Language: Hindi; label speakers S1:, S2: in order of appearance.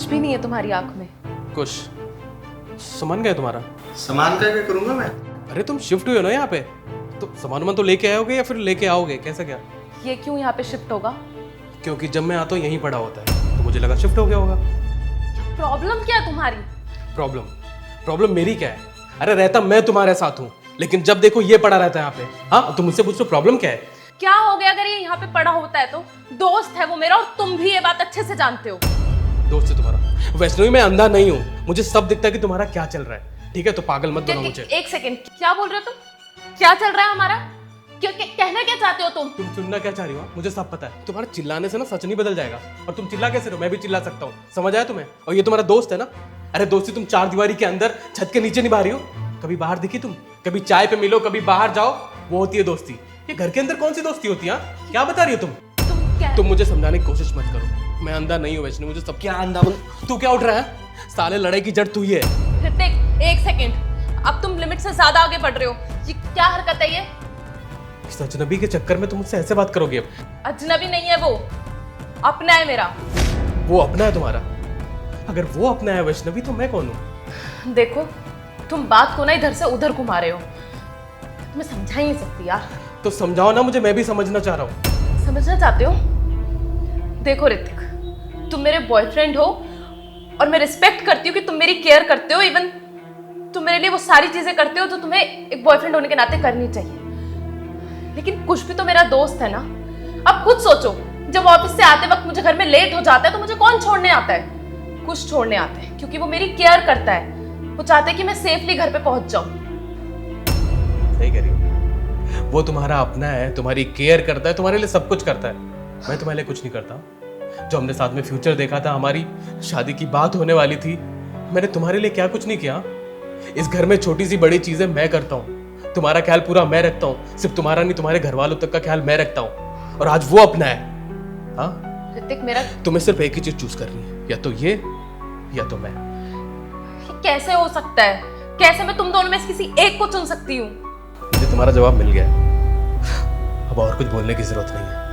S1: भी नहीं है तुम्हारी आंख में।
S2: कुछ सामान क्या है तुम्हारा?
S3: सामान का क्या करूंगा मैं?
S2: अरे तुम शिफ्ट हुए हो ना यहाँ पे, तो सामान तो लेके आओगे या फिर लेके आओगे, कैसा क्या?
S1: ये क्यों यहाँ पे शिफ्ट होगा?
S2: क्योंकि जब मैं आता हूँ यहीं पड़ा होता है, तो मुझे लगा शिफ्ट हो गया होगा।
S1: प्रॉब्लम क्या है तुम्हारी?
S2: प्रॉब्लम मेरी क्या है? अरे रहता मैं तुम्हारे साथ हूँ, लेकिन जब देखो ये पड़ा रहता है यहाँ पे। हाँ, तुम मुझसे पूछ रहे प्रॉब्लम क्या है?
S1: क्या हो गया अगर ये यहाँ पे पड़ा होता है तो? दोस्त है वो मेरा, और तुम भी ये बात अच्छे से जानते हो।
S2: दोस्त है तुम्हारा? वैष्णवी मैं अंधा नहीं हूँ, मुझे सब दिखता है कि तुम्हारा क्या चल रहा है, ठीक है? तो पागल मत बनो मुझे।
S1: एक सेकंड, क्या बोल रहे हो तुम? क्या चल रहा है हमारा? कहना क्या चाहते हो तुम?
S2: तुम सुनना क्या चाह रही हो? मुझे सब पता है। तुम्हारे चिल्लाने से ना सच नहीं बदल जाएगा, और तुम चिल्ला कैसे रहो? मैं भी चिल्ला सकता हूँ, समझ आया तुम्हें? और ये तुम्हारा दोस्त है ना? अरे दोस्ती तुम चार दीवारी के अंदर छत के नीचे निभा रही हो। कभी बाहर दिखी तुम? कभी चाय पे मिलो, कभी बाहर जाओ, वो होती है दोस्ती। ये घर के अंदर कौन सी दोस्ती होती है? क्या बता रही हो तुम? तुम मुझे समझाने की कोशिश मत करो, मैं अंधा नहीं हूँ वैष्णवी, मुझे सब।
S3: क्या अंधा?
S2: तू क्या उठ रहा है? साले लड़ाई की जड़ तू ही है।
S1: ऋतिक एक सेकंड, अब तुम लिमिट से ज्यादा आगे बढ़ रहे हो। ये क्या हरकत है ये?
S2: इस अजनबी के चक्कर में तुम मुझसे ऐसे बात करोगे? अब
S1: अजनबी नहीं है वो, अपना है मेरा।
S2: वो अपना है तुम्हारा? अगर वो अपना है वैष्णवी, तो मैं कौन हूँ?
S1: देखो तुम बात को ना इधर से उधर घुमा रहे हो, मैं समझा ही नहीं सकती यार।
S2: तो समझाओ ना मुझे, मैं भी समझना चाह रहा हूँ।
S1: समझना चाहते हो? देखो ऋतिक, तुम मेरे बॉयफ्रेंड हो और मैं रिस्पेक्ट करती हूँ कि तुम मेरी केयर करते हो, इवन तुम मेरे लिए वो सारी चीजें करते हो जो तुम्हें एक बॉयफ्रेंड होने के नाते करनी चाहिए। लेकिन कुछ भी तो मेरा दोस्त है ना। अब खुद सोचो, जब ऑफिस से आते वक्त मुझे घर में लेट हो जाता है तो मुझे कौन छोड़ने आता है? कुछ छोड़ने आते हैं, क्योंकि वो मेरी केयर करता है। वो चाहते हैं कि मैं सेफली घर पे पहुंच जाऊं।
S2: सही कह रही हो, वो तुम्हारा अपना है, तुम्हारी केयर करता है, तुम्हारे लिए सब कुछ करता है। मैं तुम्हारे लिए कुछ नहीं करता। जो हमने साथ में फ्यूचर देखा था, हमारी शादी की बात होने वाली थी, मैंने तुम्हारे लिए क्या कुछ नहीं किया? इस घर में छोटी सी बड़ी चीजें मैं करता हूँ, तुम्हारा ख्याल पूरा मैं रखता हूँ। सिर्फ तुम्हारा नहीं, तुम्हारे घर वालों तक का ख्याल मैं रखता हूँ, और आज वो अपना है। हाँ
S1: ऋतिक, मेरा
S2: तुम्हें सिर्फ एक ही चीज चूज करनी है, या तो ये या तो मैं।
S1: कैसे हो सकता है? कैसे मैं तुम दोनों में से किसी एक को चुन सकती हूँ?
S2: मुझे तुम्हारा जवाब मिल गया है, अब और कुछ बोलने की जरूरत नहीं है।